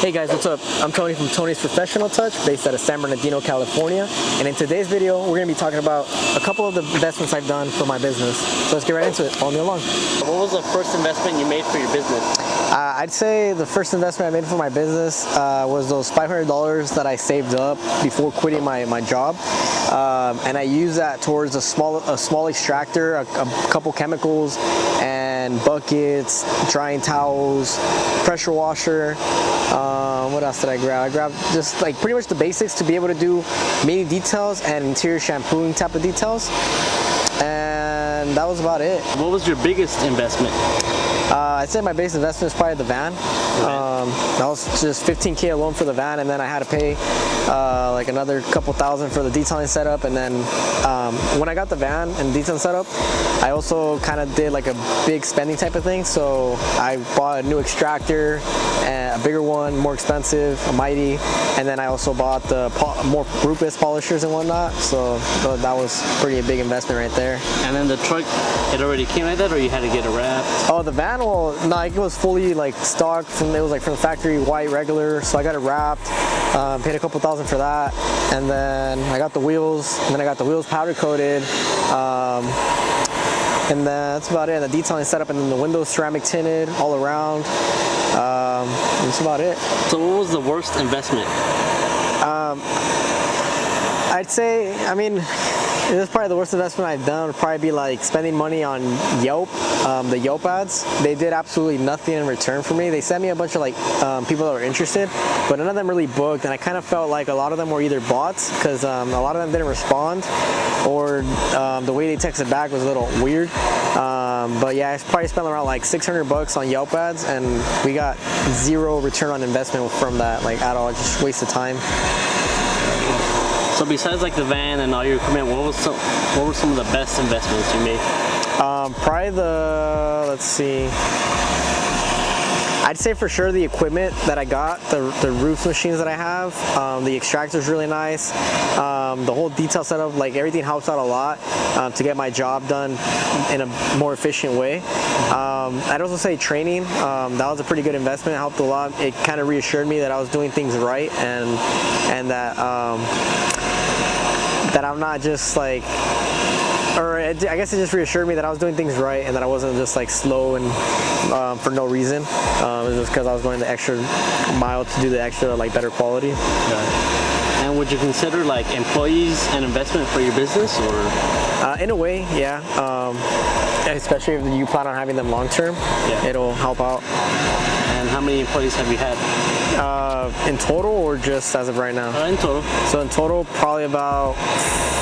Hey guys, what's up? I'm Tony from Tony's Professional Touch, based out of San Bernardino, California. And in today's video, we're going to be talking about a couple of the investments I've done for my business. So let's get right into it. Follow me along. What was the first investment you made for your business? I'd say the first investment I made for my business was those $500 that I saved up before quitting my job. And I used that towards a small extractor, a couple chemicals, and buckets, drying towels, pressure washer. What else did I grab? I grabbed just like pretty much the basics to be able to do mini details and interior shampooing type of details. And that was about it. What was your biggest investment? I'd say my biggest investment is probably the van. That was just $15K alone for the van, and then I had to pay like another couple thousand for the detailing setup. And then when I got the van and detailing setup, I also kind of did like a big spending type of thing. So I bought a new extractor, and a bigger one, more expensive, a Mytee, and then I also bought the more Rupes polishers and whatnot. So that was pretty a big investment right there. And then the truck, it already came like that, or you had to get it wrapped? Oh, the van, well, no, it was fully like stock from the factory, white regular. So I got it wrapped, paid a couple thousand for that, and then I got the wheels, and then I got the wheels powder coated, and that's about it. The detailing setup, and then the windows ceramic tinted all around. That's about it. So what was the worst investment? I'd say, I mean, this is probably the worst investment I've done. Would probably be like spending money on Yelp, the Yelp ads. They did absolutely nothing in return for me. They sent me a bunch of like people that were interested, but none of them really booked, and I kind of felt like a lot of them were either bots, because a lot of them didn't respond, or the way they texted back was a little weird. But yeah, I probably spent around like $600 on Yelp ads, and we got zero return on investment from that, like at all. Just waste of time. So besides like the van and all your equipment, what were some of the best investments you made? Probably let's see. I'd say for sure the equipment that I got, the Rupes machines that I have, the extractor's really nice. The whole detail setup, like everything helps out a lot to get my job done in a more efficient way. I'd also say training, that was a pretty good investment. It helped a lot. It kind of reassured me that I was doing things right, and that I'm not just like, or I guess it just reassured me that I was doing things right, and that I wasn't just like slow and for no reason. It was just because I was going the extra mile to do the extra like better quality. And would you consider like employees an investment for your business, or? In a way, yeah. Especially if you plan on having them long term, it'll help out. And how many employees have you had? In total, or just as of right now? In total. So in total, probably about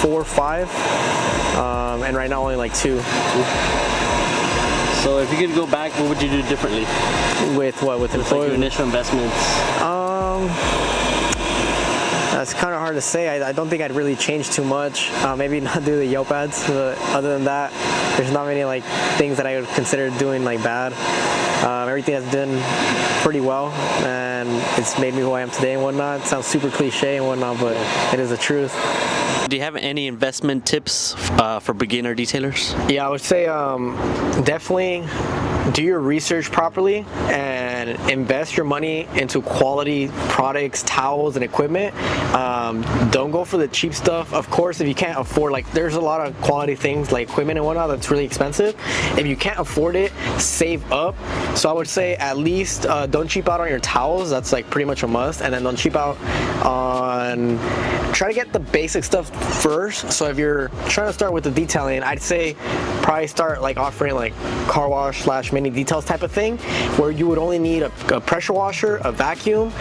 4 or 5, and right now only like 2. So if you could go back, what would you do differently? With what? With employees? Like your initial investments? That's kind of hard to say. I don't think I'd really change too much. Maybe not do the Yelp ads, but other than that, there's not many like things that I would consider doing like bad. Everything has done pretty well, and it's made me who I am today and whatnot. It sounds super cliche and whatnot, but it is the truth. Do you have any investment tips for beginner detailers? Yeah, I would say definitely do your research properly and invest your money into quality products, towels, and equipment. Don't go for the cheap stuff. Of course, if you can't afford, like there's a lot of quality things like equipment and whatnot that's really expensive. If you can't afford it, save up. So I would say at least don't cheap out on your towels. That's like pretty much a must. And then don't cheap out on, try to get the basic stuff first. So if you're trying to start with the detailing, I'd say probably start like offering like car wash / mini details type of thing, where you would only need a pressure washer, a vacuum,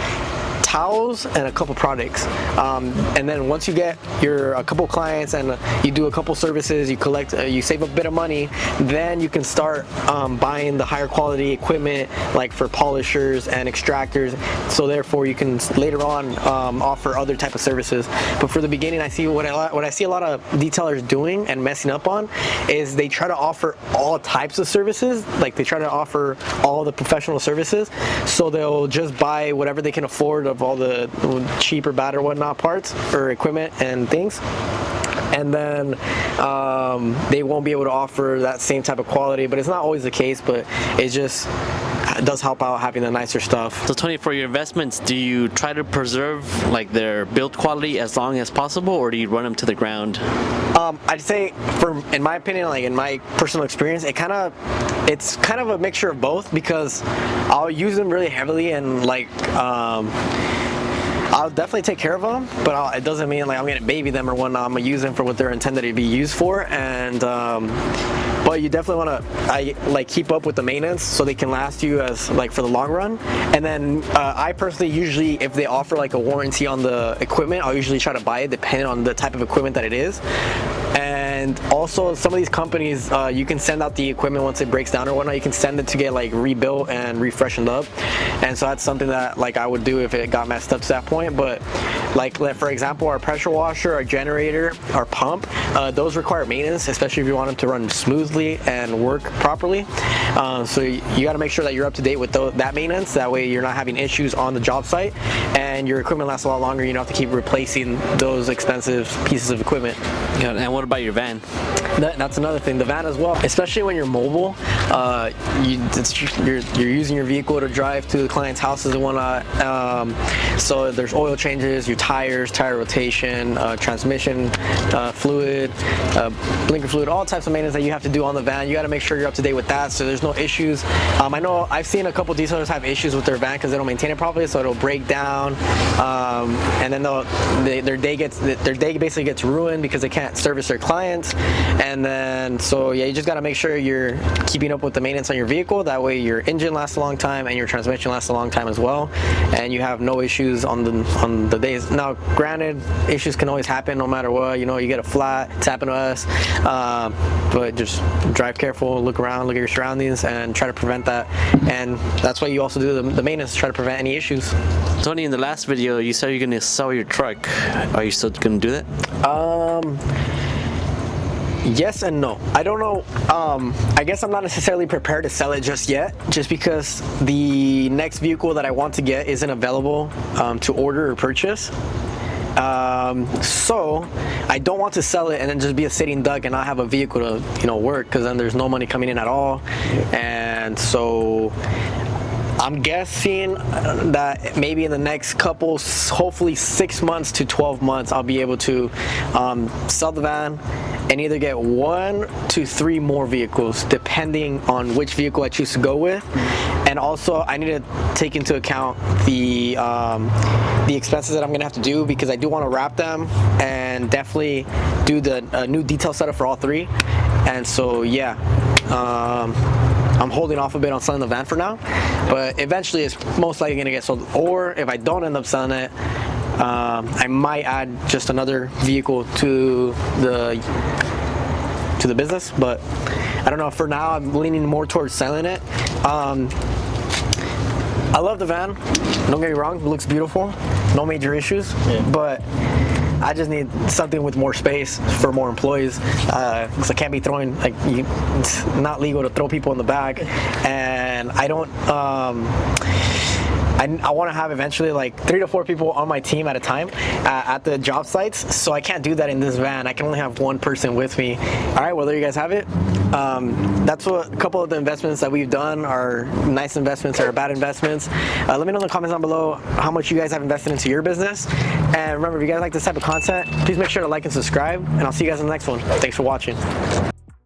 towels, and a couple products. And then once you get a couple clients and you do a couple services, you collect, you save a bit of money, then you can start buying the higher quality equipment, like for polishers and extractors. So therefore, you can later on offer other type of services. But for the beginning, I see what I see a lot of detailers doing and messing up on is they try to offer all types of services. Like they try to offer all the professional services. So they'll just buy whatever they can afford of all the cheap or bad or whatnot parts or equipment and things, and then they won't be able to offer that same type of quality. But it's not always the case, but it's just does help out having the nicer stuff. So Tony, for your investments, do you try to preserve like their build quality as long as possible, or do you run them to the ground? I'd say, in my opinion, like in my personal experience, it's kind of a mixture of both, because I'll use them really heavily and like I'll definitely take care of them, but it doesn't mean like I'm gonna baby them or whatnot. I'm gonna use them for what they're intended to be used for, and but you definitely want to keep up with the maintenance so they can last you as like for the long run. And then I personally usually, if they offer like a warranty on the equipment, I'll usually try to buy it depending on the type of equipment that it is. And also some of these companies, you can send out the equipment once it breaks down or whatnot. You can send it to get like rebuilt and refreshened up, and so that's something that like I would do if it got messed up to that point. But like for example, our pressure washer, our generator, our pump, those require maintenance, especially if you want them to run smoothly and work properly. So you got to make sure that you're up to date with that maintenance. That way you're not having issues on the job site, and your equipment lasts a lot longer. You don't have to keep replacing those expensive pieces of equipment. Yeah, and what about your van? That's another thing. The van as well, especially when you're mobile. You're using your vehicle to drive to the client's houses and whatnot. So there's oil changes, your tires, tire rotation, transmission fluid, blinker fluid, all types of maintenance that you have to do on the van. You got to make sure you're up to date with that, so there's no issues. I know I've seen a couple detailers have issues with their van because they don't maintain it properly, so it'll break down, and then their day basically gets ruined because they can't service their clients. And then so yeah, you just got to make sure you're keeping up with the maintenance on your vehicle. That way your engine lasts a long time and your transmission lasts a long time as well, and you have no issues on the days. Now granted, issues can always happen no matter what. You know, you get a flat, it's happened to us, but just drive careful, look around, look at your surroundings, and try to prevent that. And that's why you also do the maintenance to try to prevent any issues. Tony, in the last video you said you're going to sell your truck. Are you still going to do that? Yes and no. I don't know. I guess I'm not necessarily prepared to sell it just yet, just because the next vehicle that I want to get isn't available to order or purchase. So I don't want to sell it and then just be a sitting duck and not have a vehicle to work, because then there's no money coming in at all. And so I'm guessing that maybe in the next couple, hopefully 6 months to 12 months, I'll be able to sell the van and either get 1 to 3 more vehicles, depending on which vehicle I choose to go with. And also, I need to take into account the expenses that I'm gonna have to do, because I do want to wrap them and definitely do the new detail setup for all 3. And so yeah, I'm holding off a bit on selling the van for now, but eventually it's most likely gonna get sold. Or if I don't end up selling it, I might add just another vehicle to the business, but I don't know. For now, I'm leaning more towards selling it. I love the van, don't get me wrong, it looks beautiful, no major issues, but I just need something with more space for more employees, because I can't be throwing, it's not legal to throw people in the back, and I don't, I want to have eventually like 3 to 4 people on my team at a time at the job sites, so I can't do that in this van. I can only have 1 person with me. All right, well, there you guys have it. That's what a couple of the investments that we've done are nice investments or bad investments. Let me know in the comments down below how much you guys have invested into your business. And remember, if you guys like this type of content, please make sure to like and subscribe, and I'll see you guys in the next one. Thanks for watching.